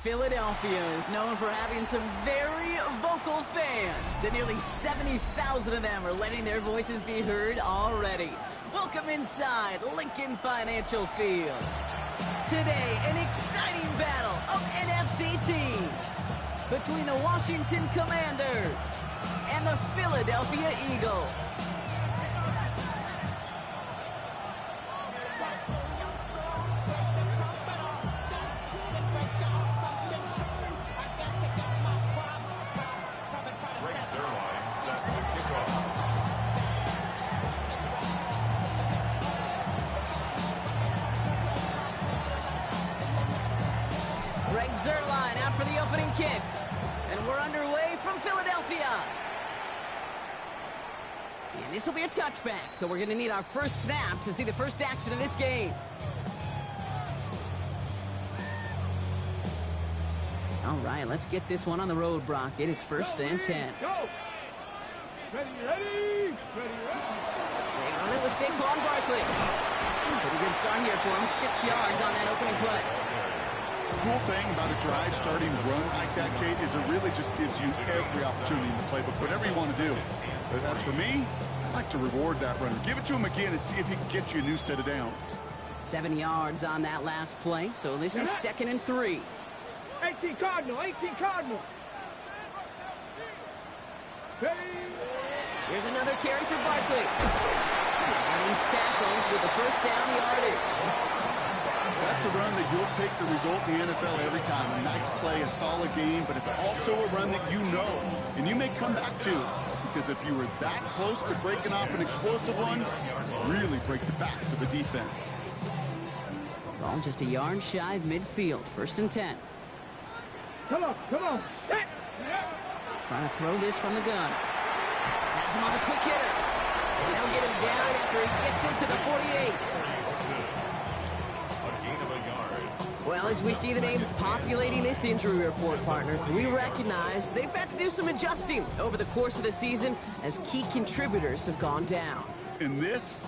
Philadelphia is known for having some very vocal fans, and nearly 70,000 of them are letting their voices be heard already. Welcome inside Lincoln Financial Field. Today, an exciting battle of NFC teams between the Washington Commanders and the Philadelphia Eagles. Zerline out for the opening kick. And we're underway from Philadelphia. And this will be a touchback, so we're going to need our first snap to see the first action of this game. All right, let's get this one on the road, Brock. It is first and 10. Go! Ready. They run it with Saquon Barkley. Pretty good start here for him. 6 yards on that opening play. The cool thing about a drive starting run like that, Kate, is it really just gives you every opportunity in the playbook, whatever you want to do. But as for me, I like to reward that runner. Give it to him again and see if he can get you a new set of downs. 7 yards on that last play, so this is 2nd and 3. 18 Cardinal. Ready. Here's another carry for Barkley. And he's tackled with the first down yardage. That's a run that you'll take the result in the NFL every time. A nice play, a solid game, but it's also a run that you know, and you may come back to. Because if you were that close to breaking off an explosive one, really break the backs of the defense. Ball just a yard shy of midfield. 1st and 10. Come on. Set. Trying to throw this from the gun. Has him on the quick hitter. And they'll get him down after he gets into the 48. Well, as we see the names populating this injury report, partner, we recognize they've had to do some adjusting over the course of the season as key contributors have gone down. And this,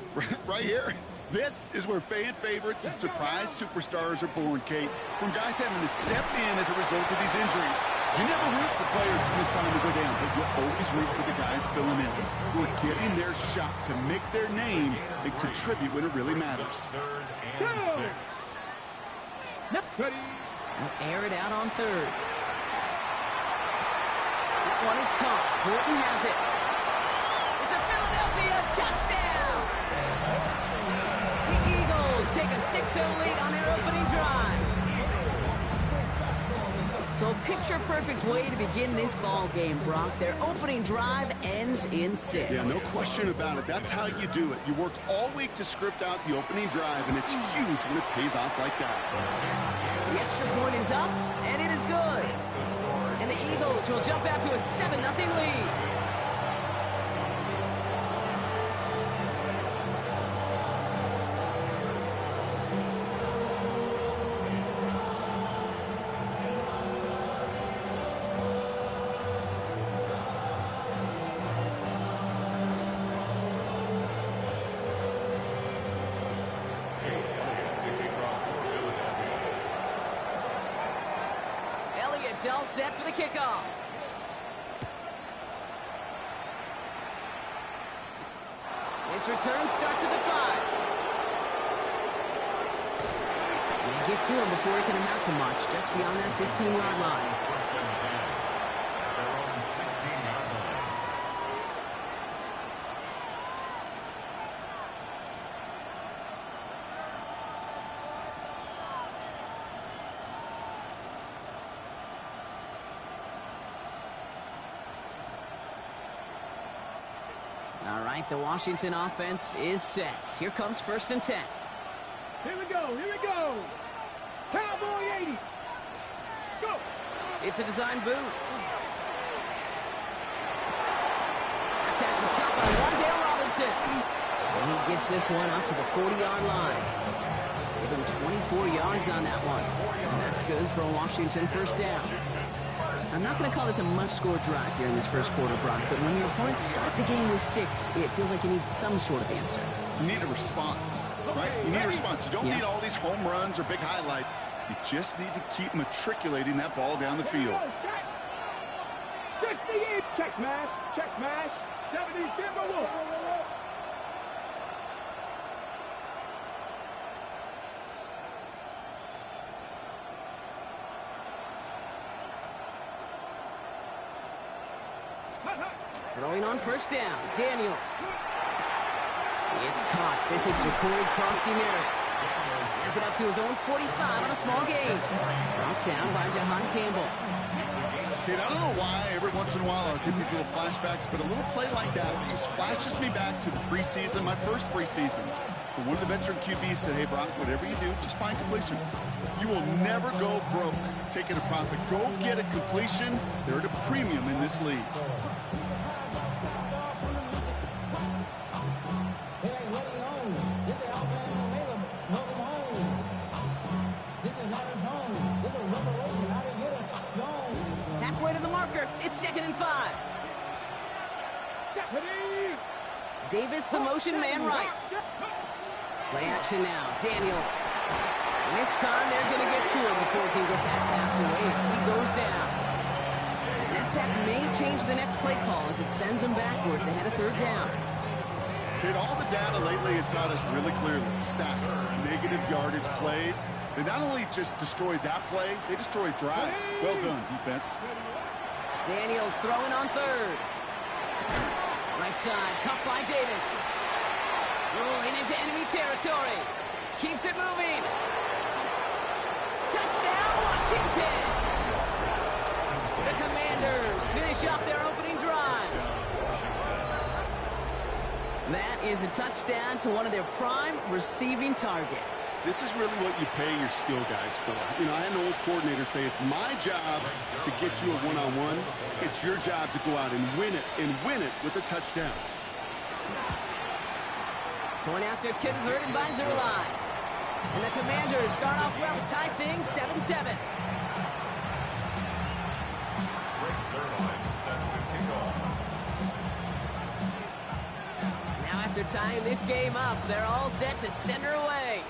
right here, this is where fan favorites and surprise superstars are born, Kate. From guys having to step in as a result of these injuries. You never root for players in this time to go down, but you always root for the guys filling in, who are getting their shot to make their name and contribute when it really matters. Ready. They'll air it out on 3rd. That one is caught. Horton has it. It's a Philadelphia touchdown! The Eagles take a 6-0 lead on their opening drive. So a picture-perfect way to begin this ball game, Brock. Their opening drive ends in 6. Yeah, no question about it. That's how you do it. You work all week to script out the opening drive, and it's huge when it pays off like that. The extra point is up, and it is good. And the Eagles will jump out to a 7-0 lead. It's all set for the kickoff. This return starts at the 5. They get to him before he can amount to much, just beyond that 15-yard line. All right, the Washington offense is set. Here comes 1st and 10. Here we go. Cowboy 80. Go. It's a design boot. That pass is caught by Wandale Robinson. And he gets this one up to the 40-yard line. Give him 24 yards on that one. And that's good for a Washington first down. I'm not going to call this a must-score drive here in this first quarter, Brock, but when your opponents start the game with 6, it feels like you need some sort of answer. You need a response, right? You need a response. You don't need all these home runs or big highlights. You just need to keep matriculating that ball down the field. 68. Check smash. Check smash. 70 Timberwolves. Throwing on first down, Daniels. It's caught. This is Ja'Cory Krosky-Merritt. Has it up to his own 45 on a small gain. Brought down by Jahan Campbell. Kid, I don't know why every once in a while I'll get these little flashbacks, but a little play like that just flashes me back to the preseason, my first preseason. But one of the veteran QBs said, hey, Brock, whatever you do, just find completions. You will never go broke taking a profit. Go get a completion. They're at a premium in this league. Halfway to the marker. It's 2nd and 5. Davis, the motion man right. Play action now. Daniels. And this time they're going to get to him before he can get that pass away as he goes down. And that tap may change the next play call as it sends him backwards ahead of 3rd down. Kid, all the data lately has taught us really clearly. Sacks, negative yardage plays. They not only just destroy that play, they destroy drives. Well done, defense. Daniels throwing on 3rd. Right side, caught by Davis. Rolling into enemy territory. Keeps it moving. Touchdown, Washington! The Commanders finish off their opening drive. That is a touchdown to one of their prime receiving targets. This is really what you pay your skill guys for. You know, I had an old coordinator say it's my job to get you a one-on-one. It's your job to go out and win it with a touchdown. Point after converted by Zerline. And the Commanders start off well to tie things 7-7. After tying this game up, they're all set to center away.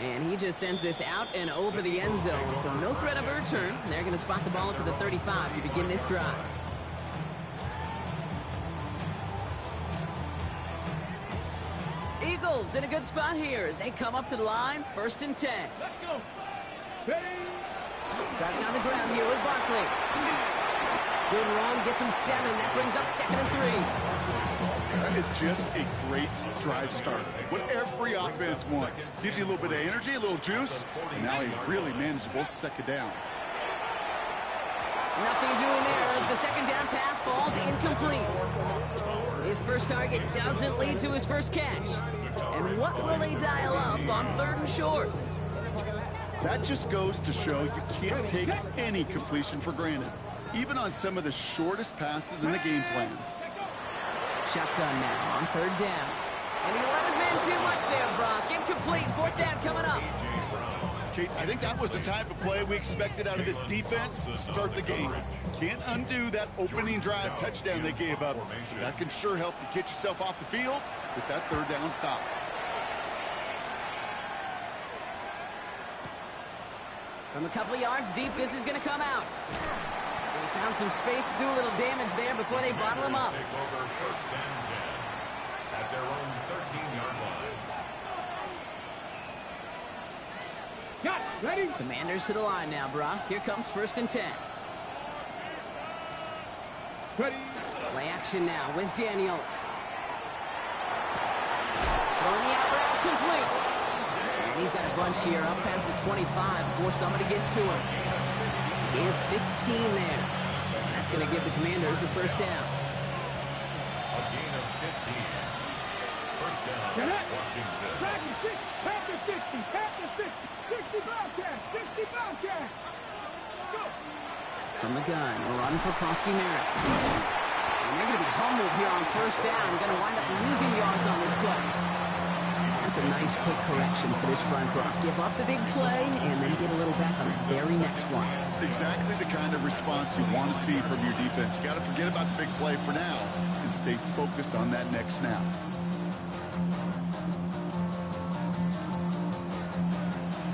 And he just sends this out and over the end zone, so no threat of a return. They're going to spot the ball up to the 35 to begin this drive. Eagles in a good spot here as they come up to the line, 1st and 10. Let's go. Ready. Starting on the ground here with Barkley. Good run, gets him 7. That brings up 2nd and 3. That is just a great drive start. What every offense wants. Gives you a little bit of energy, a little juice, and now a really manageable 2nd down. Nothing doing there as the 2nd down pass falls incomplete. His first target doesn't lead to his first catch. And what will they dial up on 3rd and short? That just goes to show you can't take any completion for granted, even on some of the shortest passes in the game plan. Shotgun now on 3rd down. And he let his man too much there, Brock. Incomplete. 4th down coming up. Kate, I think that was the type of play we expected out of this defense to start the game. Can't undo that opening drive touchdown they gave up. That can sure help to get yourself off the field with that 3rd down stop. From a couple of yards deep, this is going to come out. They found some space to do a little damage there before they bottle him up. Take over 1st and 10 at their own 13-yard line. Got it. Ready. Commanders to the line now, Brock. Here comes 1st and 10. Ready. Play action now with Daniels. Throwing the out route complete. And he's got a bunch here up past the 25 before somebody gets to him. Gain of 15 there. And that's going to give the Commanders a 1st down. A gain of 15. 1st down, Washington. Half to 60. Half to 60. 60 Bobcats. 60 Bobcats. Go. From the gun, a run for Krosky-Merritt. And they're going to be humbled here on 1st down. Going to wind up losing yards on this play. That's a nice quick correction for this front, Brock. Give up the big play and then get a little back on the very next one. Exactly the kind of response you want to see from your defense. You got to forget about the big play for now and stay focused on that next snap.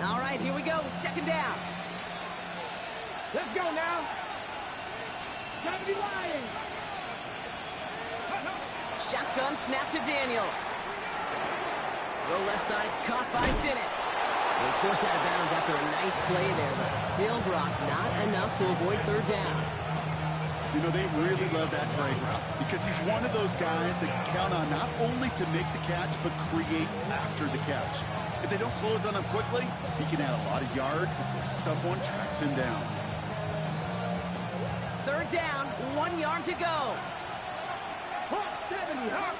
All right, here we go. Second down. Let's go now. Gotta be lying. Shotgun snap to Daniels. Low left side is caught by Sinnott. He's forced out of bounds after a nice play there, but still, Brock, not enough to avoid third down. You know, they really love that drag route because he's one of those guys that can count on not only to make the catch, but create after the catch. If they don't close on him quickly, he can add a lot of yards before someone tracks him down. Third down, 1 yard to go. Hawk 70, Hawk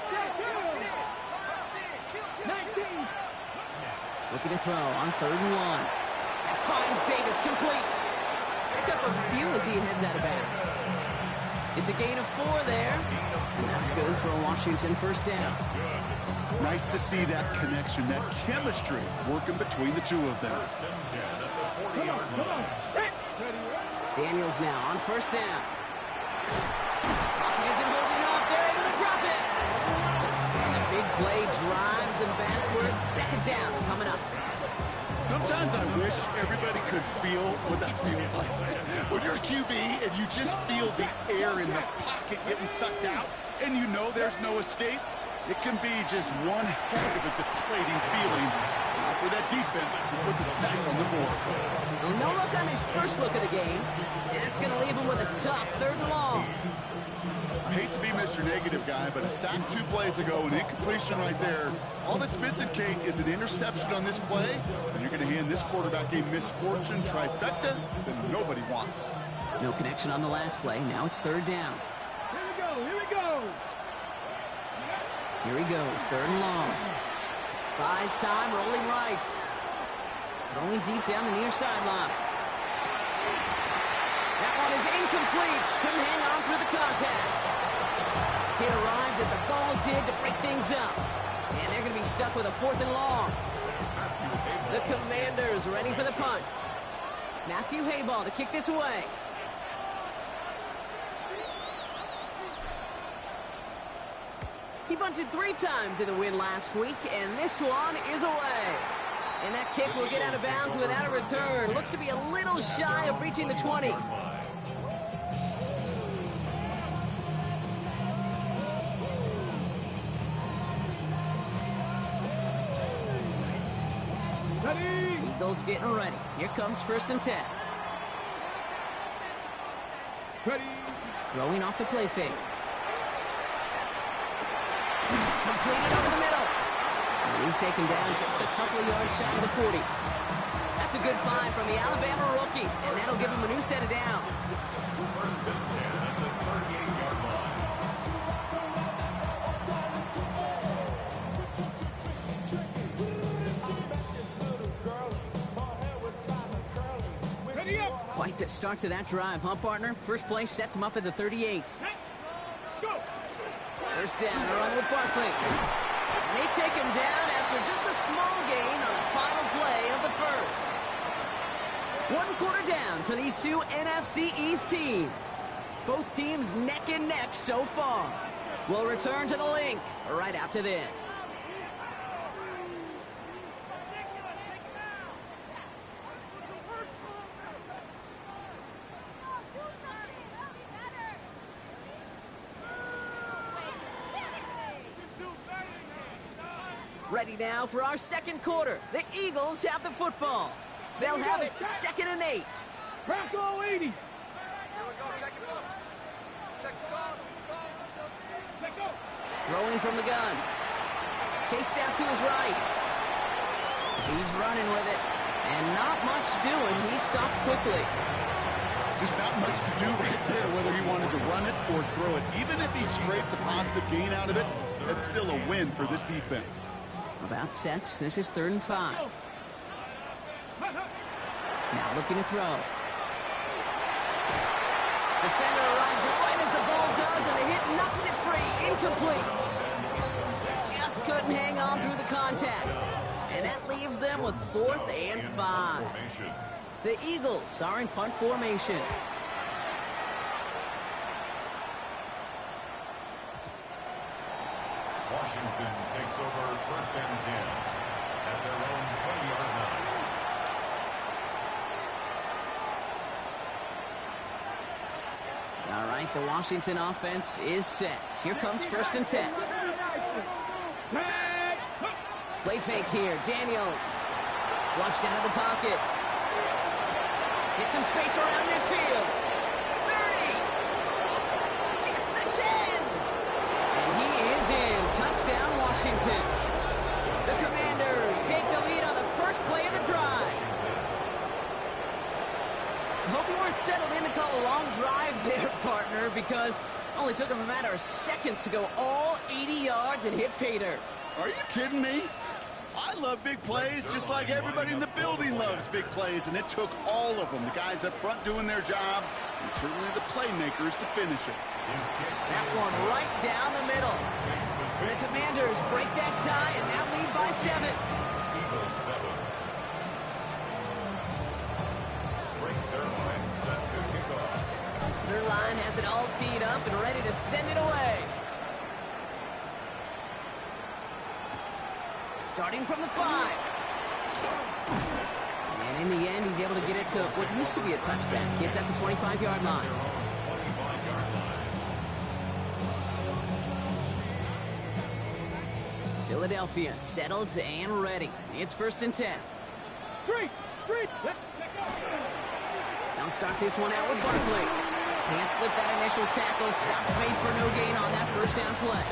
19. Looking to throw on 3rd and 1. That finds Davis complete. Pick up a few as he heads out of bounds. It's a gain of 4 there, and that's good for a Washington first down. Nice to see that connection, that chemistry working between the two of them. Come on. Daniels now on first down. Pocket isn't holding up. They're able to drop it. And the big play drives them backwards. Second down coming up. Sometimes I wish everybody could feel what that feels like. When you're a QB and you just feel the air in the pocket getting sucked out and you know there's no escape, it can be just one heck of a deflating feeling for that defense who puts a sack on the board. Well, no look on his first look of the game. That's going to leave him with a tough 3rd and long. I hate to be Mr. Negative guy, but a sack 2 plays ago, an incompletion right there. All that's missing, Kate, is an interception on this play, and you're going to hand this quarterback a misfortune trifecta that nobody wants. No connection on the last play. Now it's 3rd down. Here we go. Here he goes, 3rd and long. Buys time, rolling right. Throwing deep down the near sideline. That one is incomplete. Couldn't hang on through the contact. He arrived as the ball did to break things up. And they're going to be stuck with a 4th and long. The Commanders ready for the punt. Matthew Hayball to kick this away. He bunted 3 times in the win last week, and this one is away. And that kick will get out of bounds without a return. Looks to be a little shy of reaching the 20. Eagles getting ready. Here comes 1st and 10. Ready. Throwing off the play fake. Completed over the middle. And he's taken down just a couple of yards shy of the 40. That's a good find from the Alabama rookie, and that'll give him a new set of downs. First and 10 at the 38-yard line. Ready up. Quite the start to that drive, huh, partner? First play sets him up at the 38. Go. First down, a run with Barkley. And they take him down after just a small gain on the final play of the first. 1 quarter down for these 2 NFC East teams. Both teams neck and neck so far. We'll return to the link right after this. Ready now for our second quarter. The Eagles have the football. They'll have it 2nd and 8. Bronco 80. Throwing from the gun. Chased out to his right. He's running with it. And not much doing. He stopped quickly. Just not much to do right there, whether he wanted to run it or throw it. Even if he scraped a positive gain out of it, that's still a win for this defense. About set. This is 3rd and 5. Now looking to throw. Defender arrives right as the ball does, and the hit knocks it free. Incomplete. Just couldn't hang on through the contact. And that leaves them with 4th and 5. The Eagles are in punt formation. Washington takes over 1st and 10 at their own 20-yard line. All right, the Washington offense is set. Here comes 1st and 10. Play fake here. Daniels. Flushed out of the pocket. Gets some space around midfield. 30. Gets the 10. And he is in. Touchdown, Washington. The Commanders take the lead on the first play of the drive. I hope you weren't settled in to call a long drive there, partner, because it only took him a matter of seconds to go all 80 yards and hit pay dirt. Are you kidding me? I love big plays just like everybody in the building loves big plays, and it took all of them. The guys up front doing their job, and certainly the playmakers to finish it. That one right down the middle. And the Commanders break that tie and now lead by 7. Eagles 7. Brings their line set to kick off. Their line has it all teed up and ready to send it away. Starting from the 5. And in the end, he's able to get it to what used to be a touchback. It's at the 25-yard line. Philadelphia settled and ready. It's 1st and 10. They'll start this one out with Barkley. Can't slip that initial tackle. Stops made for no gain on that 1st down play.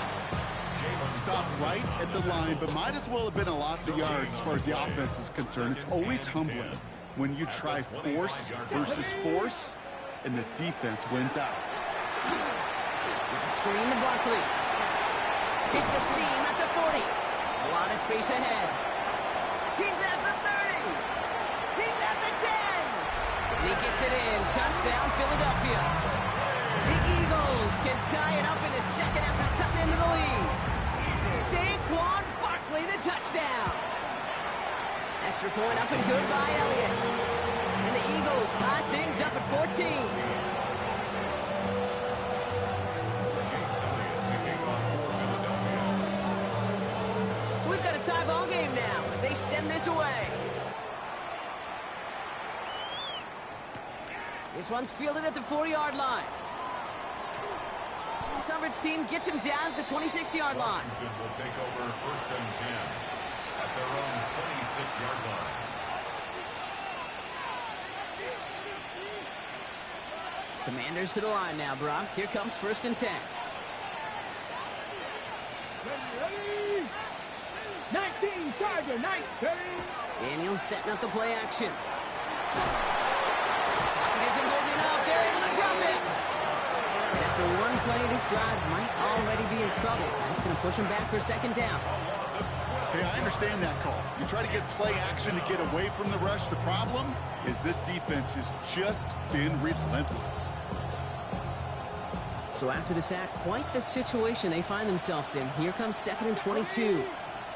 Stopped right at the line, but might as well have been a loss of yards as far as the offense is concerned. It's always humbling when you try force versus force, and the defense wins out. It's a screen to Barkley. Hits a seam at the 40. A lot of space ahead. He's at the 30. He's at the 10. And he gets it in. Touchdown, Philadelphia. The Eagles can tie it up in the second after cutting into the lead. Saquon Barkley, the touchdown. Extra point up and good by Elliott. And the Eagles tie things up at 14. So we've got a tie ball game now as they send this away. This one's fielded at the 40-yard line. The coverage team gets him down at the 26-yard line. Washington will take over 1st and 10 at their own 26-yard line. Commanders to the line now, Brock. Here comes 1st and 10. 19, Charger, 19. Daniels setting up the play action. Pocket isn't holding up. They're able to drop it. And after one play, this drive might already be in trouble. That's going to push him back for 2nd down. Hey, I understand that call. You try to get play action to get away from the rush. The problem is this defense has just been relentless. So after the sack, quite the situation they find themselves in. Here comes 2nd and 22.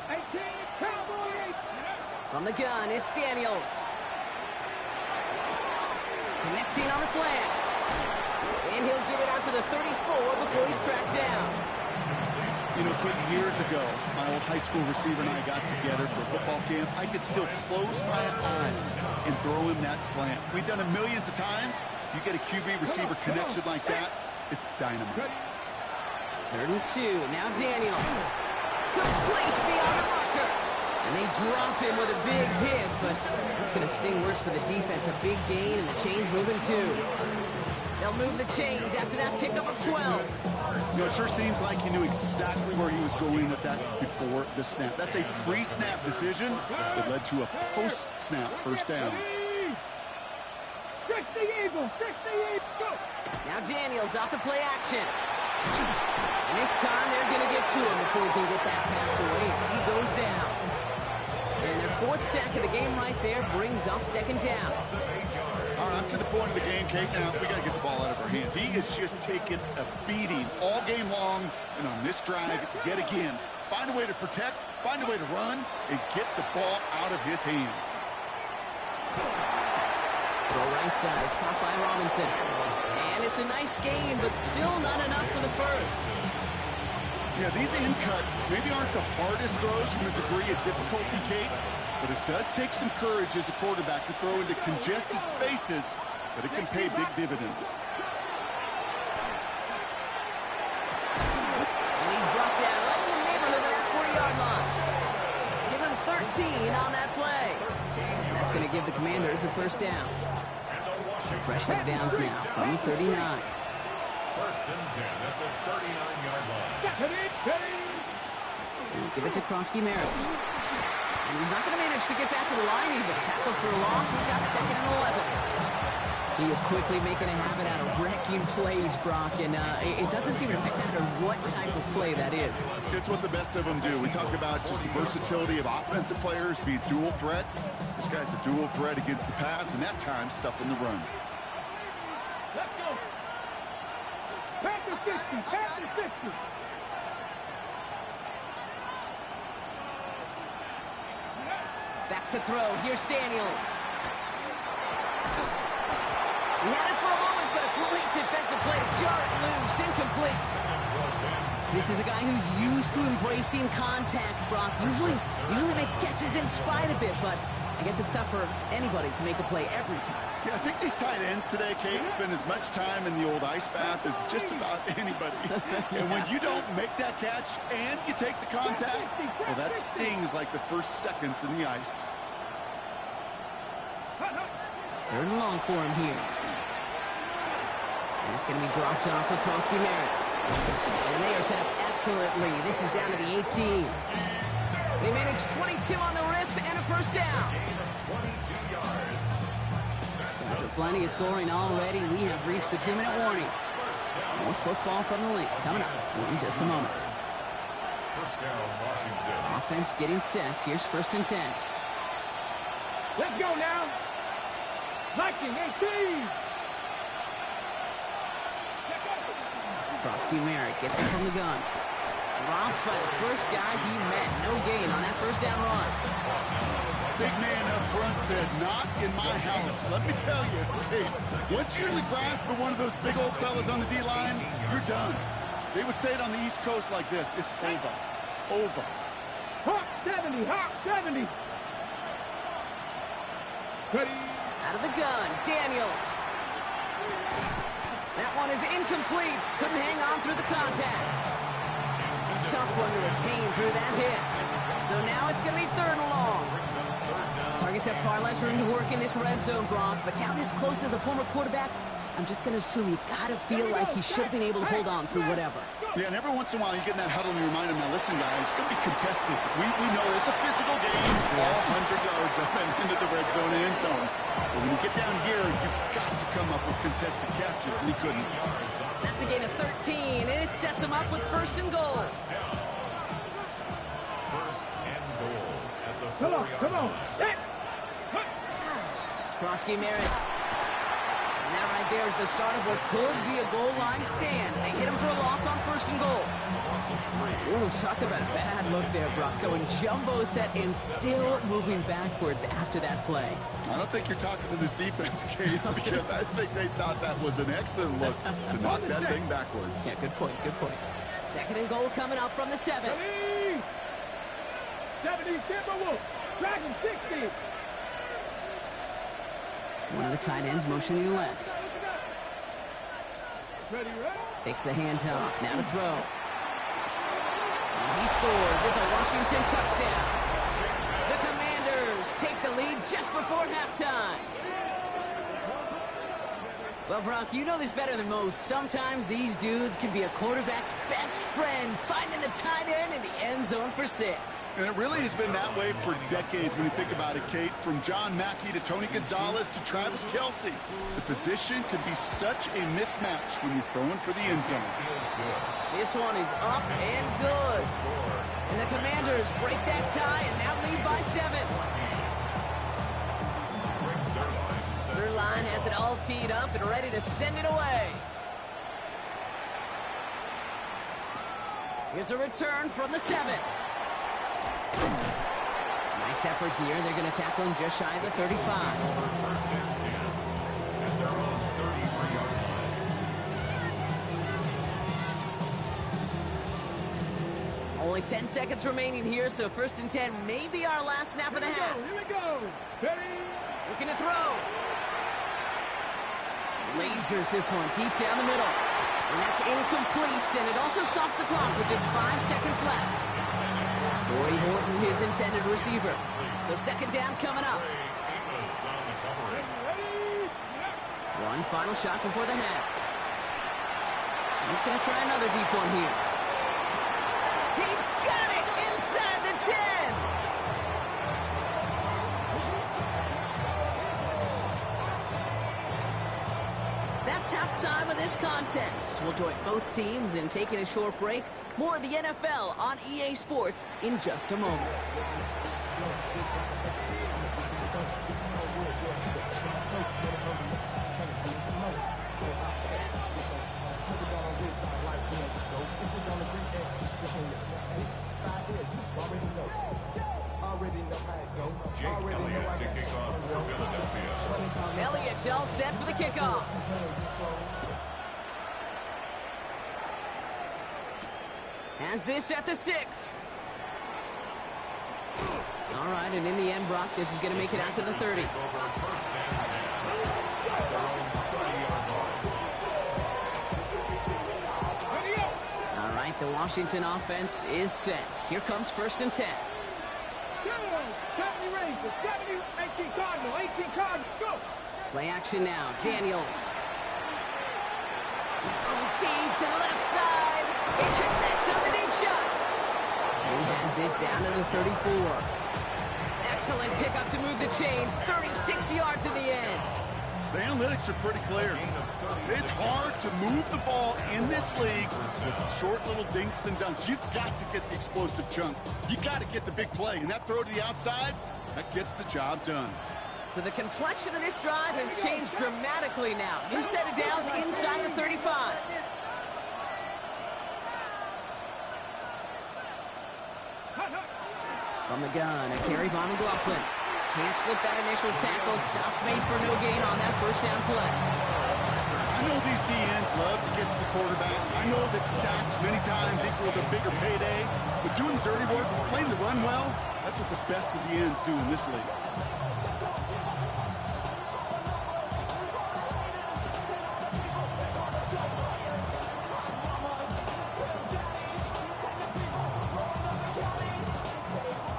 18, Cowboys. From the gun, it's Daniels. Connecting on the slant. And he'll get it out to the 34 before he's tracked down. You know, Kid, years ago, my old high school receiver and I got together for a football camp. I could still close my eyes and throw him that slant. We've done it millions of times. You get a QB receiver connection like that, it's dynamite. It's 3rd and 2. Now Daniels. Complete beyond the marker. And they drop him with a big hit, but that's going to sting worse for the defense. A big gain, and the chain's moving too. They'll move the chains after that pickup of 12. You know, it sure seems like he knew exactly where he was going with that before the snap. That's a pre-snap decision that led to a post-snap 1st down. 60 Eagles, 60 Eagles. Now Daniels off the play action. And this time they're going to get to him before he can get that pass away as he goes down. And their 4th sack of the game right there brings up 2nd down. All right, up to the point of the game, Kate. Now, we got to get the ball out of our hands. He is just taking a beating all game long, and on this drive, yet again, find a way to protect, find a way to run, and get the ball out of his hands. Throw right side is caught by Robinson. And it's a nice gain, but still not enough for the first. Yeah, these in cuts maybe aren't the hardest throws from a degree of difficulty, Kate, but it does take some courage as a quarterback to throw into congested spaces, but it can pay big dividends. And he's brought down right in the neighborhood of that 40-yard line. Give him 13 on that play. And that's going to give the Commanders a first down. Fresh set of downs now from 39. First and 10 at the 39-yard line. Give it to Krosky Merritt. And he's not going to manage to get back to the line even. Tackled for a loss. We've got second and 11. He is quickly making a habit out of wrecking plays, Brock, and it doesn't seem to matter what type of play that is. It's what the best of them do. We talk about just the versatility of offensive players being dual threats. This guy's a dual threat against the pass, and at times stuffing the run. Let's go. Pass to 60. Pass to 60. Back to throw. Here's Daniels. He had it for a moment, but a great defensive play to jar it loose. Incomplete. This is a guy who's used to embracing contact, Brock. Usually makes catches in spite of it, but I guess it's tough for anybody to make a play every time. Yeah, I think these tight ends today, Kate, spend as much time in the old ice bath as just about anybody. And when you don't make that catch and you take the contact, well, that stings like the first seconds in the ice. Third and long for him here. And it's going to be dropped off for Krosky Merritt. And they are set up excellently. This is down to the 18. They managed 22 on the rip and a first down. 22 yards. So after plenty of scoring already, we have reached the 2-minute warning. More football from the link coming up in just a moment. First down, Washington. Offense getting set. Here's first and 10. Let's go now. Viking 18. Krosky Merritt gets it from the gun. Dropped by the first guy he met. No gain on that first down run. Big man up front said, not in my house. Let me tell you, okay, once you're in the grasp of one of those big old fellas on the D-line, you're done. They would say it on the East Coast like this, it's over. Over. Hawk 70. Hawk 70. Ready. Out of the gun, Daniels. That one is incomplete. Couldn't hang on through the contact. Tough one to retain through that hit. So now it's going to be third and long. Targets have far less room to work in this red zone, Brock, but down this close as a former quarterback, I'm just going to assume you got to feel like he should have been able to hold on through whatever. Yeah, and every once in a while you get in that huddle and you remind him, now listen, guys, it's going to be contested. We know it's a physical game, all 100 yards up and into the red zone and end zone. But when you get down here, you've got to come up with contested catches, and he couldn't. That's a gain of 13, and it sets him up with first and goal. First and goal at the 40-yard line. Come on. Krosky Merritt. And that right there is the start of what could be a goal line stand. They hit him for a loss on first and goal. Ooh, talk about a bad look there, Brock. Going jumbo set and still moving backwards after that play. I don't think you're talking to this defense, Kate, because I think they thought that was an excellent look to knock that thing backwards. Yeah, good point, good point. Second and goal coming up from the 7. 70 Timberwolves. Dragon 60. One of the tight ends motioning left. Ready. Takes the handoff. Now to throw. And he scores. It's a Washington touchdown. The Commanders take the lead just before halftime. Well, Brock, you know this better than most. Sometimes these dudes can be a quarterback's best friend, finding the tight end in the end zone for 6. And it really has been that way for decades when you think about it, Kate. From John Mackey to Tony Gonzalez to Travis Kelce. The position could be such a mismatch when you're throwing for the end zone. This one is up and good. And the Commanders break that tie and now lead by 7. Their line has it all teed up and ready to send it away. Here's a return from the 7. Nice effort here. They're going to tackle him just shy of the 35. Only 10 seconds remaining here, so 1st and 10 may be our last snap of the half. Here we go. Ready? Looking to throw. Lasers this one deep down the middle. And that's incomplete, and it also stops the clock with just 5 seconds left. Corey Horton, his intended receiver. So 2nd down coming up. One final shot before the half. He's going to try another deep one here. He's got it inside the 10. That's halftime of this contest. We'll join both teams in taking a short break. More of the NFL on EA Sports in just a moment. Jake Elliott to kick off for Philadelphia. Elliott's all set for the kickoff. Has this at the 6. All right, and in the end, Brock, this is going to make it out to the 30. All right, the Washington offense is set. Here comes 1st and 10. 70 Rangers, 70, 18 Cardinal, 18 Cardinal, go! Play action now, Daniels. He's going deep to the left side. He connects on the deep shot. And he has this down to the 34. Excellent pickup to move the chains. 36 yards in the end. The analytics are pretty clear. It's hard to move the ball in this league with short little dinks and dunks. You've got to get the explosive chunk. You got to get the big play. And that throw to the outside, that gets the job done. So the complexion of this drive has changed dramatically now. New set of downs inside the 35. From the gun, a carry by McLaughlin. Can't slip that initial tackle. Stops made for no gain on that 1st down play. I know these DNs love to get to the quarterback. I know that sacks many times equals a bigger payday. But doing the dirty work, playing the run well, that's what the best of the ends do in this league.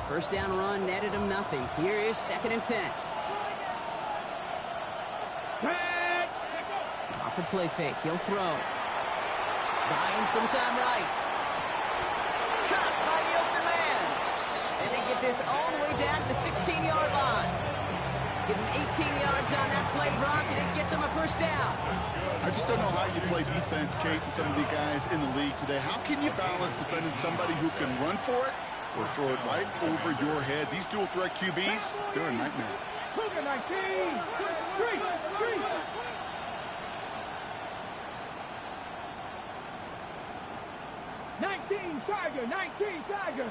First down run netted him nothing. Here is 2nd and 10. Off the play fake, he'll throw. Buying some time right. Caught by the open man. And they get this all the way down to the 16-yard line. Give him 18 yards on that play, Brock, and it gets him a 1st down. I just don't know how you play defense, Kate, and some of the guys in the league today. How can you balance defending somebody who can run for it or throw it right over your head? These dual threat QBs, they're a nightmare. 19 Tiger.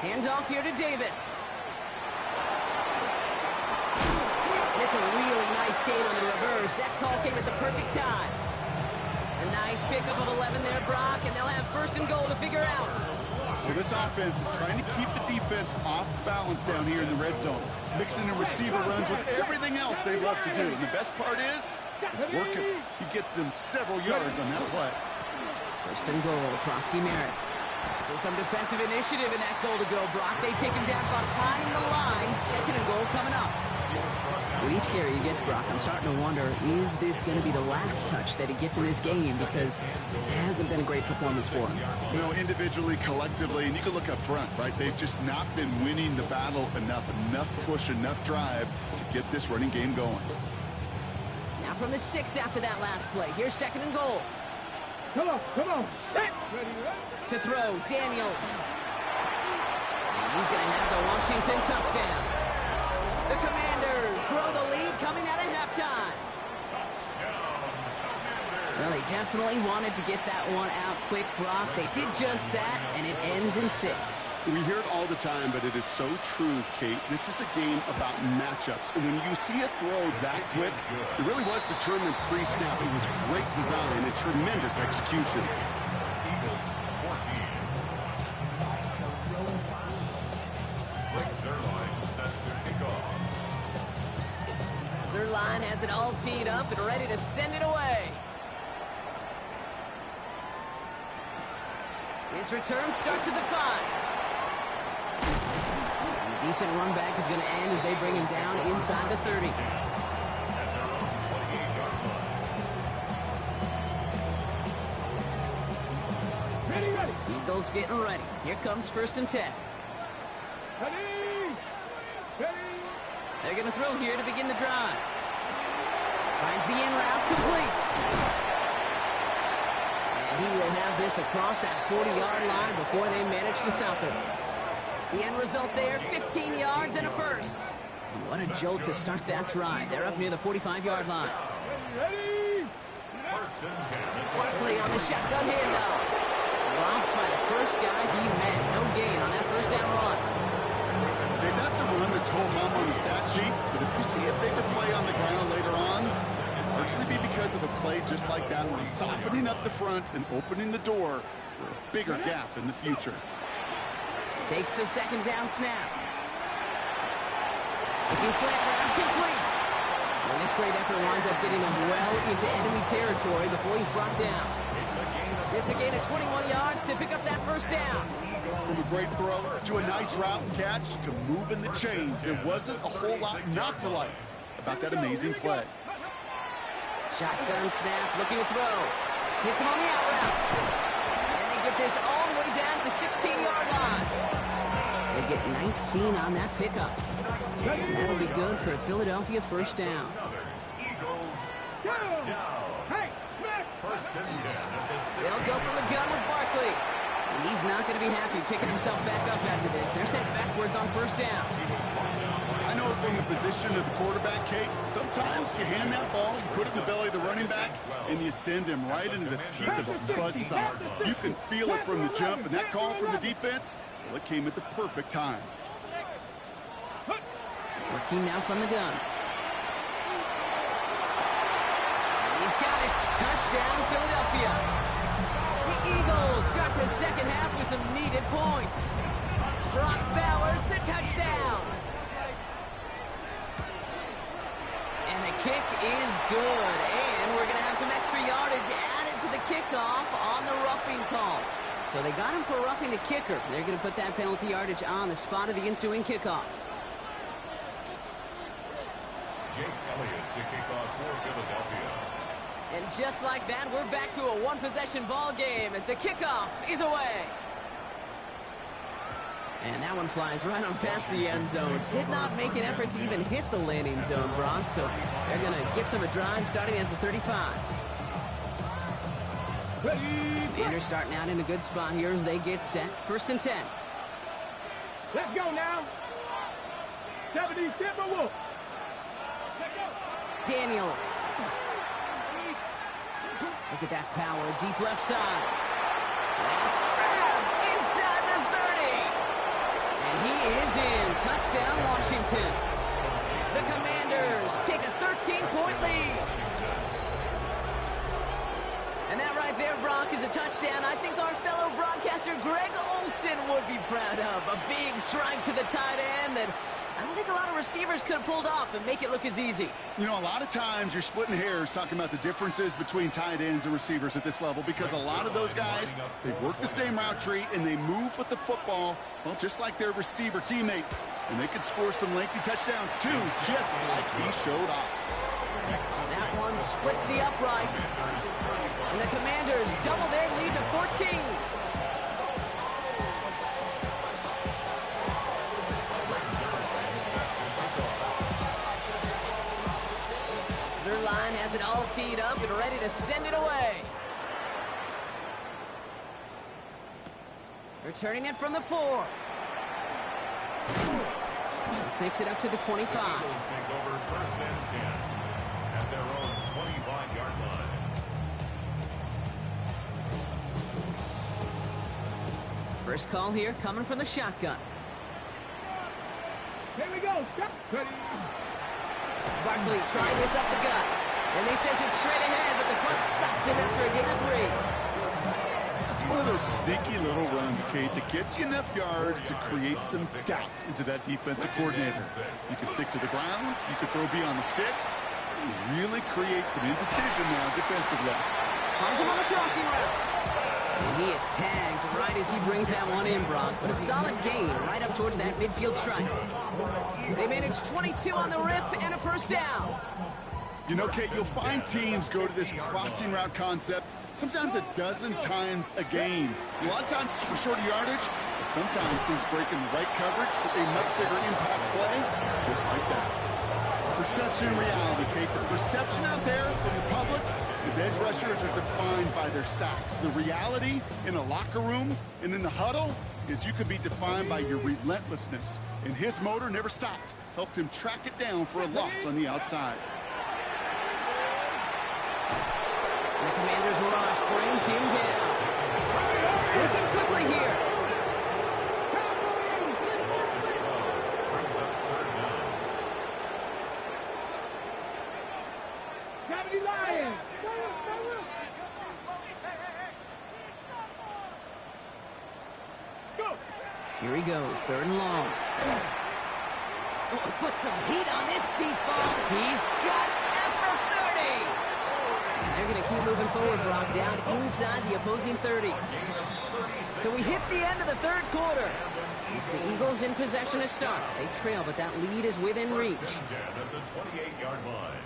Handoff here to Davis. And it's a really nice gain on the reverse. That call came at the perfect time. A nice pickup of 11 there, Brock, and they'll have 1st and goal to figure out. Well, this offense is trying to keep the defense off balance down here in the red zone, mixing the receiver runs with everything else they love to do. And the best part is, it's working. He gets them several yards on that play. 1st and goal, Krosky Merritt. So some defensive initiative in that goal to go, Brock. They take him down behind the line. 2nd and goal coming up. With each carry he gets, Brock, I'm starting to wonder, is this going to be the last touch that he gets in this game? Because it hasn't been a great performance for him. You know, individually, collectively, and you can look up front, right? They've just not been winning the battle enough push, enough drive to get this running game going. Now from the 6 after that last play. Here's 2nd and goal. Come on. To throw, Daniels. And he's going to have the Washington touchdown. The Commanders grow the lead coming out of halftime. Well, they definitely wanted to get that one out quick, Brock. They did just that, and it ends in 6. We hear it all the time, but it is so true, Kate. This is a game about matchups. And when you see a throw that quick, it really was determined pre-snap. It was great design and tremendous execution. line has it all teed up and ready to send it away. His return starts at the 5. A decent run back is going to end as they bring him down inside the 30. Ready. Eagles getting ready. Here comes 1st and 10. Ready. They're going to throw here to begin the drive. Finds the in route complete. And he will have this across that 40-yard line before they manage to stop him. The end result there, 15 yards and a first. And what a jolt to start that drive. They're up near the 45-yard line. Ready. Barkley on the shotgun handoff. Dropped by the first guy he met. No gain on that first down run. Hey, that's a run that's home run on the stat sheet, but if you see a bigger play on the ground later on, largely be because of a play just like that one, softening up the front and opening the door for a bigger gap in the future. Takes the second down snap. Looking slant route complete. And this great effort winds up getting him well into enemy territory before he's brought down. It's a gain of 21 yards to pick up that first down. From a great throw to a nice route and catch to moving the chains, there wasn't a whole lot not to like about that amazing play. Shotgun snap, looking to throw. Hits him on the out route. And they get this all the way down to the 16-yard line. They get 19 on that pickup. And that'll be good for a Philadelphia first down. They'll go from the gun with Barkley. And he's not going to be happy picking himself back up after this. They're sent backwards on first down. I know from the position of the quarterback, Kate, sometimes you hand that ball, you put it in the belly of the running back, and you send him right into the teeth of his buzzsaw. You can feel it from the jump, and that call from the defense, well, it came at the perfect time. Working now from the gun. He's got it. Touchdown, Philadelphia. The Eagles start the second half with some needed points. Brock Bowers, the touchdown. And the kick is good. And we're going to have some extra yardage added to the kickoff on the roughing call. So they got him for roughing the kicker. They're going to put that penalty yardage on the spot of the ensuing kickoff. Jake Elliott to kick off for Philadelphia. And just like that, we're back to a one-possession ball game as the kickoff is away. And that one flies right on past the end zone. Did not make an effort to even hit the landing zone, Brock. So they're going to gift him a drive starting at the 35. Commanders starting out in a good spot here as they get set. 1st and 10. Let's go now. 77 Wolf. Daniels. Look at that power, deep left side. That's grabbed inside the 30. And he is in. Touchdown, Washington. The Commanders take a 13-point lead. And that right there, Brock, is a touchdown I think our fellow broadcaster Greg Olsen would be proud of. A big strike to the tight end that I don't think a lot of receivers could have pulled off and make it look as easy. You know, a lot of times you're splitting hairs talking about the differences between tight ends and receivers at this level because a lot of those guys, they work the same route tree and they move with the football, well, just like their receiver teammates. And they can score some lengthy touchdowns too, just like he showed off. That one splits the uprights. And the Commanders double their lead to 14. Their line has it all teed up and ready to send it away. Returning it from the 4. This makes it up to the 25. Eagles take over 1st and 10 at their own 25-yard line. First call here coming from the shotgun. Here we go. Ready. Barkley trying this up the gut. And they sent it straight ahead, but the front stops him after a gain of 3. That's one of those sneaky little runs, Kate, that gets you enough yards to create some doubt into that defensive coordinator. You can stick to the ground, you can throw beyond the sticks, really create some indecision now defensively. Finds him on the crossing route. And he is tagged right as he brings that one in, Brock. But a solid gain right up towards that midfield stripe. They managed 22 on the rip and a first down. You know, Kate, you'll find teams go to this crossing route concept sometimes a dozen times a game. A lot of times it's for shorter yardage, but sometimes teams breaking the right coverage for a much bigger impact play, just like that. Perception and reality, Kate. The perception out there from the public is edge rushers are defined by their sacks. The reality in a locker room and in the huddle is you can be defined by your relentlessness. And his motor never stopped. Helped him track it down for a loss on the outside. The Commander's rush brings him down. Looking quickly here. Lions. Go. Here he goes, third and long. Oh, put some heat on this deep ball. He's got it at the 30. And they're going to keep moving forward, Brock, down inside the opposing 30. So we hit the end of the third quarter. It's the Eagles in possession to start. They trail, but that lead is within reach. At the 28-yard line.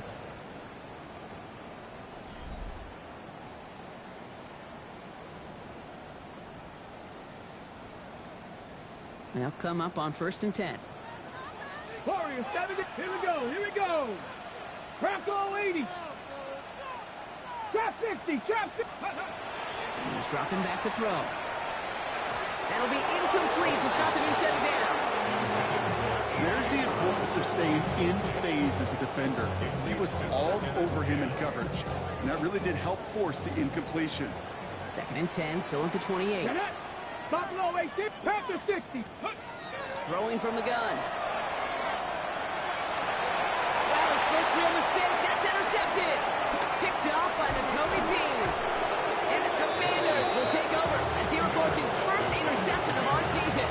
They'll come up on 1st and 10. Warriors, 70. Here we go. Here we go. Bronco 80. Trap 60. Trap 60. He's dropping back to throw. That'll be incomplete to start the new set of downs. There's the importance of staying in phase as a defender. He was all over him in coverage, and that really did help force the incompletion. 2nd and 10, still at the 28. Buffalo 80. Panther 60. Throwing from the gun. Well, his first real mistake. That's intercepted. Picked off by the Kobe team. And the Commanders will take over as he records his first interception of our season.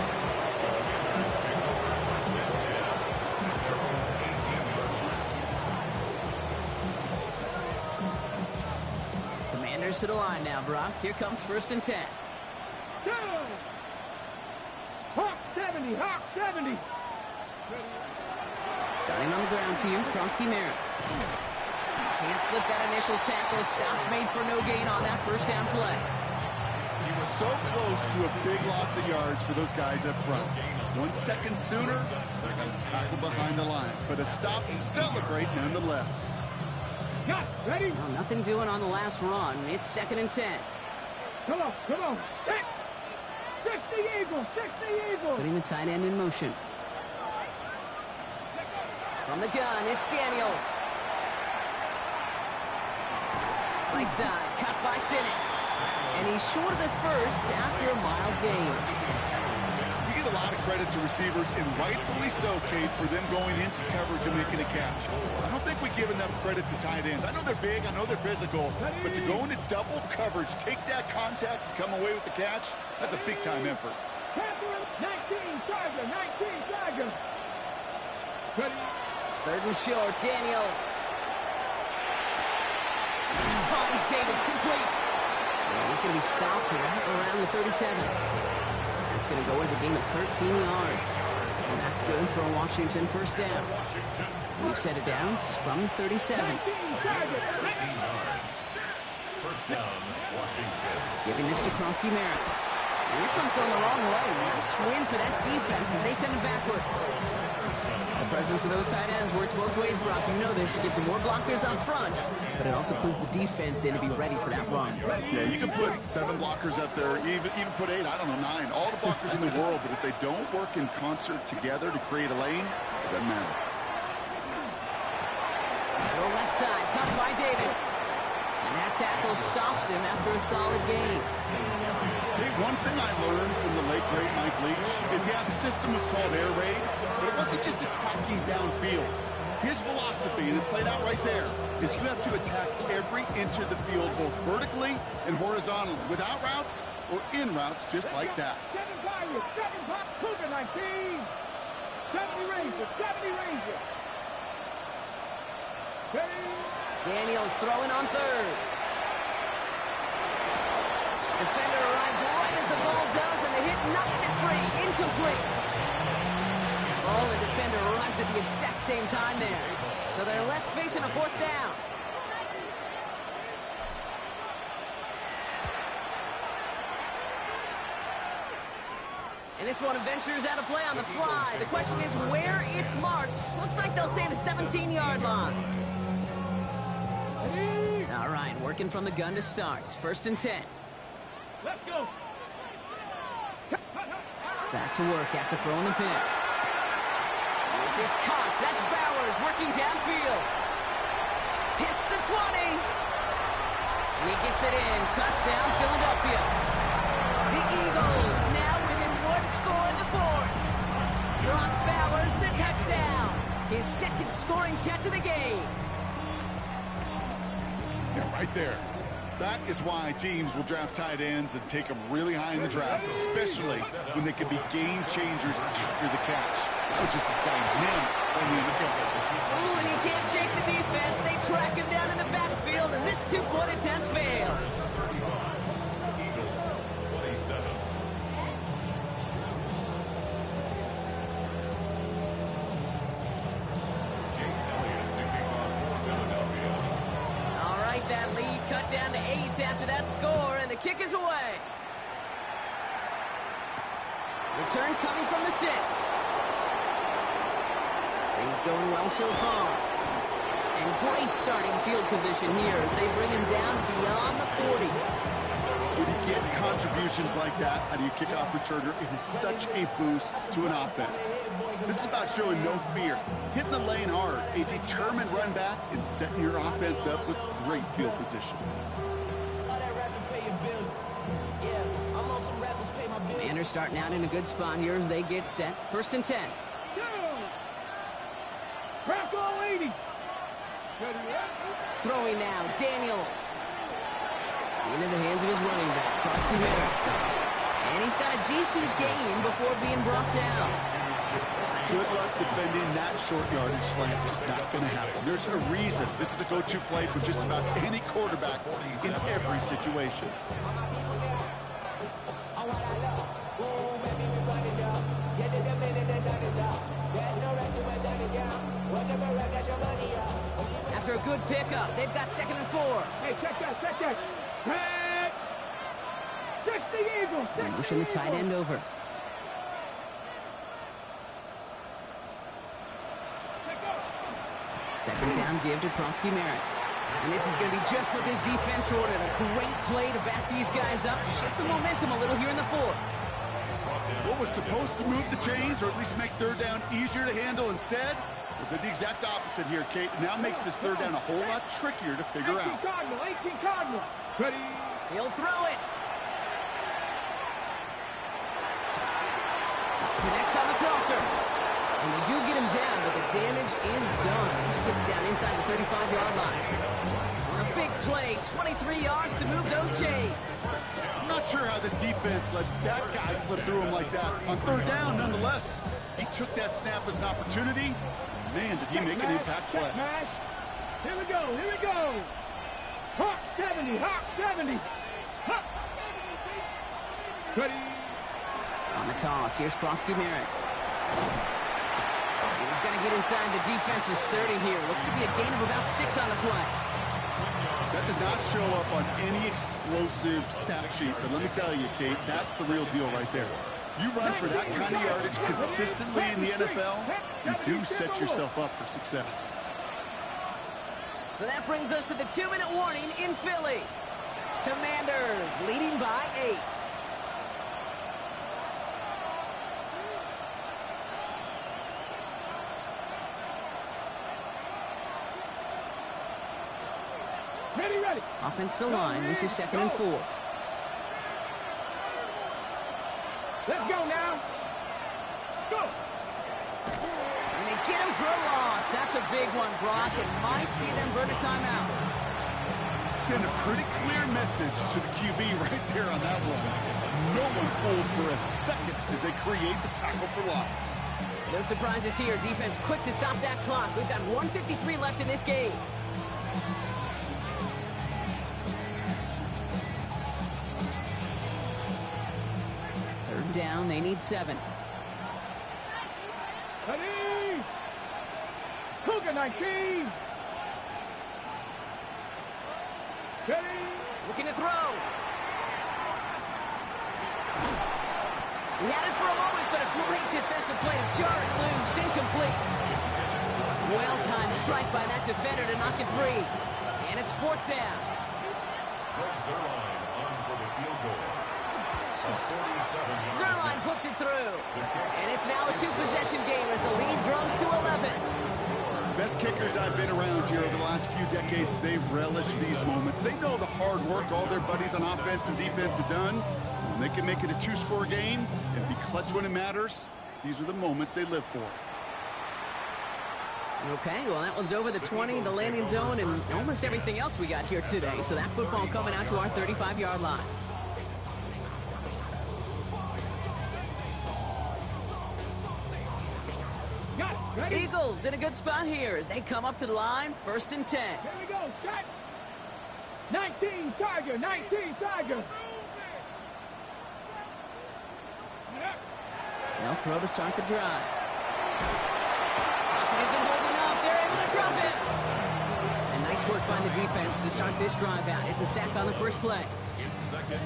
Commanders to the line now, Brock. Here comes 1st and 10. Go. Hawk 70. Hawk 70. Starting on the ground here, Kronsky Merritt. Can't slip that initial tackle. Stops made for no gain on that first down play. He was so close to a big loss of yards for those guys up front. 1 second sooner, they're going to tackle behind the line. But a stop to celebrate nonetheless. Got ready. Well, nothing doing on the last run. It's 2nd and 10. Come on. Come on. 60 Eagles. 60 Eagles. Putting the tight end in motion. From the gun, it's Daniels. Right side, cut by Sinnott. And he's short of the first after a mild gain. You give a lot of credit to receivers, and rightfully so, Kate, for them going into coverage and making a catch. I don't think we give enough credit to tight ends. I know they're big, I know they're physical, but to go into double coverage, take that contact, and come away with the catch, that's a big-time effort. 19 Tiger. 19 Tiger. Ready. 3rd and short, Daniels. Finds Davis complete. And he's going to be stopped right around the 37. That's going to go as a gain of 13 yards. And that's good for a Washington first down. We've set it downs from the 37. 13 yards. First down, Washington. Giving this to Kronsky Merritt. And this one's going the wrong way. Nice win for that defense as they send it backwards. The presence of those tight ends works both ways, Brock. You know this. Gets some more blockers up front, but it also clues the defense in to be ready for that run. Yeah, you can put 7 blockers up there, even put 8, I don't know, 9. All the blockers in the world, but if they don't work in concert together to create a lane, it doesn't matter. Throw left side, cut by Davis. And that tackle stops him after a solid gain. Hey, one thing I learned from the late, great Mike Leach is, yeah, the system was called air raid, but it wasn't just attacking downfield. His philosophy, and it played out right there, is you have to attack every inch of the field, both vertically and horizontally, without routes or in routes, just like that. 7 Pirates. 7 Pirates. Cougar 19. 70 Rangers. 70 Rangers. Ready. Daniels throwing on third. Defender arrives right as the ball does, and the hit knocks it free. Incomplete. Ball and defender arrived at the exact same time there. So they're left facing a fourth down. And this one ventures out of play on the fly. The question is where it's marked. Looks like they'll say the 17-yard line. All right, working from the gun to start. 1st and 10. Let's go. Back to work after throwing the pick. This is Cox. That's Bowers working downfield. Hits the 20. And he gets it in. Touchdown, Philadelphia. The Eagles now within one score in the 4th. Brock Bowers, the touchdown. His 2nd scoring catch of the game. Yeah, right there. That is why teams will draft tight ends and take them really high in the draft, especially when they can be game changers after the catch. That was just a dynamic effort. Ooh, and he can't shake the defense. They track him down in the backfield, and this 2-point attempt fails. Eagles 27. Jake Elliott to kick off for Philadelphia. All right, that lead cut down to 8 after that score, and the kick is away. Return coming from the 6. Things going well so far. And great starting field position here as they bring him down beyond the 40. When you get contributions like that out of your kickoff returner, it is such a boost to an offense. This is about showing no fear, hitting the lane hard, a determined run back, and setting your offense up with great field position. Commanders starting out in a good spot here as they get set. 1st and 10. Crack all 80. Throwing now, Daniels. Into the hands of his running back, Krusty Merritt. And he's got a decent gain before being brought down. Good luck defending that short yardage slant. Just not going to happen. There's a reason this is a go-to play for just about any quarterback in every situation. After a good pickup, they've got 2nd and 4. Hey, check that. Head. 60 Eagles. Motion the tight end over. Second down give to Krusty Merritt. And this is going to be just what this defense ordered. A great play to back these guys up. Shift the momentum a little here in the 4th. What was supposed to move the chains, or at least make 3rd down easier to handle instead, well, did the exact opposite here, Kate. Now makes this 3rd down a whole lot trickier to figure out. 18 Cardinal. Ready. He'll throw it. Connects on the crosser. And they do get him down, but the damage is done. This gets down inside the 35-yard line. A big play, 23 yards to move those chains. I'm not sure how this defense let that guy slip through him like that. On 3rd down, nonetheless, he took that snap as an opportunity. Man, did he make an impact play. Here we go. Hawk 70. Hawk. Ready. On the toss, here's Krusty Merritt. He's going to get inside the defense's 30 here. Looks to be a gain of about 6 on the play. That does not show up on any explosive stat sheet, but let me tell you, Kate, that's the real deal right there. You run for that kind of yardage consistently in the NFL, you do set yourself up for success. So that brings us to the 2-minute warning in Philly. Commanders leading by 8. Ready. Offensive line, this is 2nd and 4. Let's go now. Go. And they get him for a loss. That's a big one, Brock, and might see them burn a timeout. Send a pretty clear message to the QB right there on that one. No one fooled for a second as they create the tackle for loss. No surprises here. Defense quick to stop that clock. We've got 1:53 left in this game. down. They need 7. Ready? Cougar 19. Ready? Looking to throw. He had it for a moment, but a great defensive play to jar it loose. Incomplete. Well-timed strike by that defender to knock it free. And it's 4th down. Greg Zerline on for the field goal. A 47-yard. Zerline puts it through. And it's now a 2-possession game as the lead grows to 11. Best kickers I've been around here over the last few decades, they relish these moments. They know the hard work all their buddies on offense and defense have done. When they can make it a 2-score game and be clutch when it matters, these are the moments they live for. Okay, well, that one's over the 20, the landing zone, and almost everything else we got here today. So that football coming out to our 35-yard line. Got it. Ready? Eagles in a good spot here as they come up to the line, 1st and 10. Here we go. Set. 19 Tiger. 19 Tiger. They'll throw to start the drive. Pocket isn't holding up. They're able to drop it. And nice work by the defense to start this drive out. It's a sack on the first play.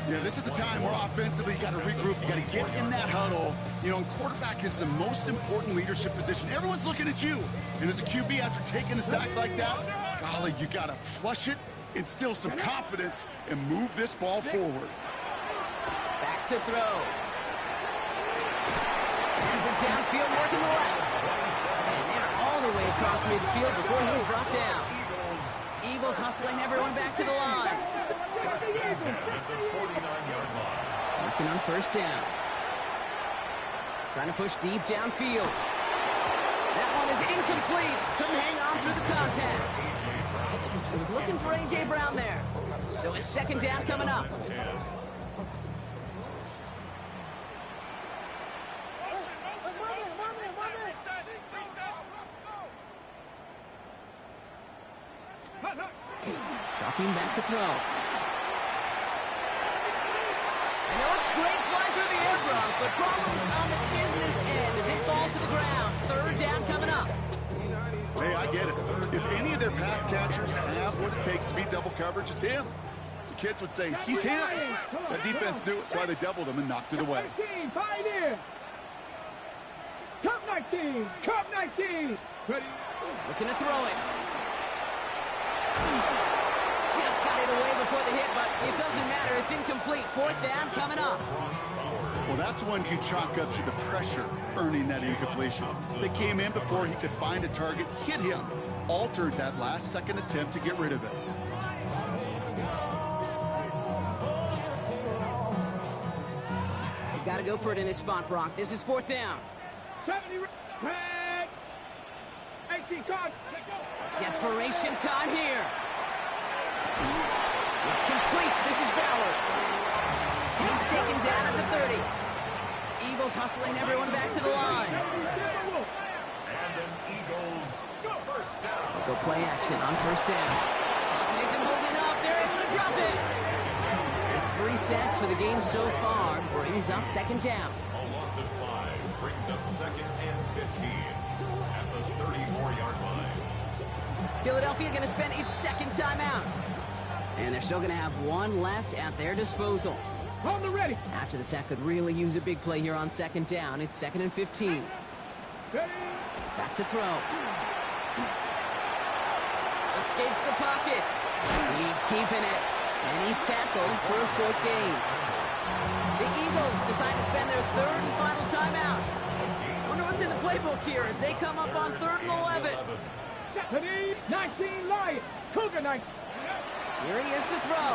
Yeah, this is a time where offensively you got to regroup. You got to get in that huddle. You know, and quarterback is the most important leadership position. Everyone's looking at you. And as a QB, after taking a sack like that, golly, you got to flush it, instill some confidence, and move this ball forward. Back to throw. Has it downfield, working the left. And they're all the way across midfield before he's brought down. Eagles hustling everyone back to the line. Working on 1st down. Trying to push deep downfield. That one is incomplete. Couldn't hang on through the contact. He was looking for A.J. Brown there. So it's 2nd down coming up. Dropping back to throw. I know it's great flying through the air, Brock, but problems on the business end as it falls to the ground. 3rd down coming up. Hey, I get it. If any of their pass catchers have what it takes to beat double coverage, it's him. The kids would say, he's him. That defense knew it. That's why they doubled him and knocked it away. 19, Pioneer. Cup 19. Cup 19. Ready? Looking to throw it. Just got it away before the hit, but it doesn't matter. It's incomplete. 4th down coming up. Well, that's one you chalk up to the pressure earning that incompletion. They came in before he could find a target, hit him, altered that last-second attempt to get rid of it. You've got to go for it in this spot, Brock. This is 4th down. 70. Tag. 18 cards. Desperation time here. It's complete. This is Bowers. And he's taken down at the 30. Eagles hustling everyone back to the line. And an Eagles 1st down. They'll go play action on 1st down. Pocket isn't holding up. They're able to drop it. It's 3 sacks for the game so far. Brings up 2nd down. A loss of 5 brings up 2nd and 15 at the 34-yard line. Philadelphia going to spend its 2nd timeout. And they're still going to have 1 left at their disposal. On the ready. After the sack could really use a big play here on 2nd down. It's 2nd and 15. Ready. Back to throw. Escapes the pocket. He's keeping it. And he's tackled for a short gain. The Eagles decide to spend their 3rd and final timeout. Wonder what's in the playbook here as they come up on 3rd and 11. Ready. 19 Lions. Cougar 19. Here he is to throw.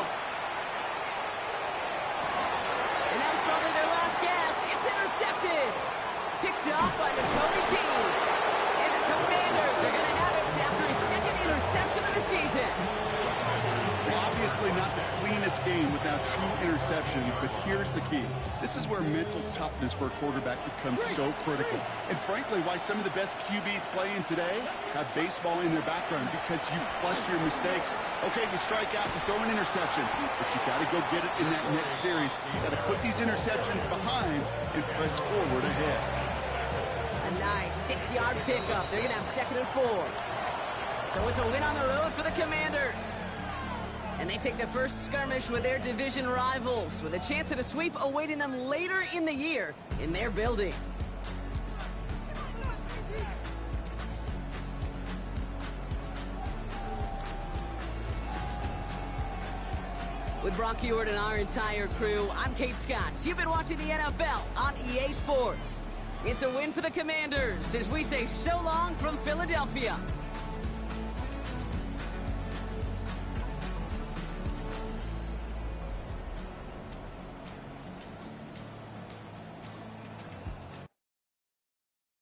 And that was probably their last gasp. It's intercepted. Picked off by Nakobe Dean. And the Commanders are going to have it after his 2nd interception of the season. Obviously not the cleanest game without 2 interceptions, but here's the key. This is where mental toughness for a quarterback becomes so critical. And frankly, why some of the best QBs playing today have baseball in their background, because you flush your mistakes. Okay, you strike out and throw an interception, but you got to go get it in that next series. Got to put these interceptions behind and press forward ahead. A nice 6-yard pickup. They're going to have 2nd and 4. So it's a win on the road for the Commanders. And they take the first skirmish with their division rivals, with a chance at a sweep awaiting them later in the year in their building. With Brock Ewart and our entire crew, I'm Kate Scott. You've been watching the NFL on EA Sports. It's a win for the Commanders as we say so long from Philadelphia.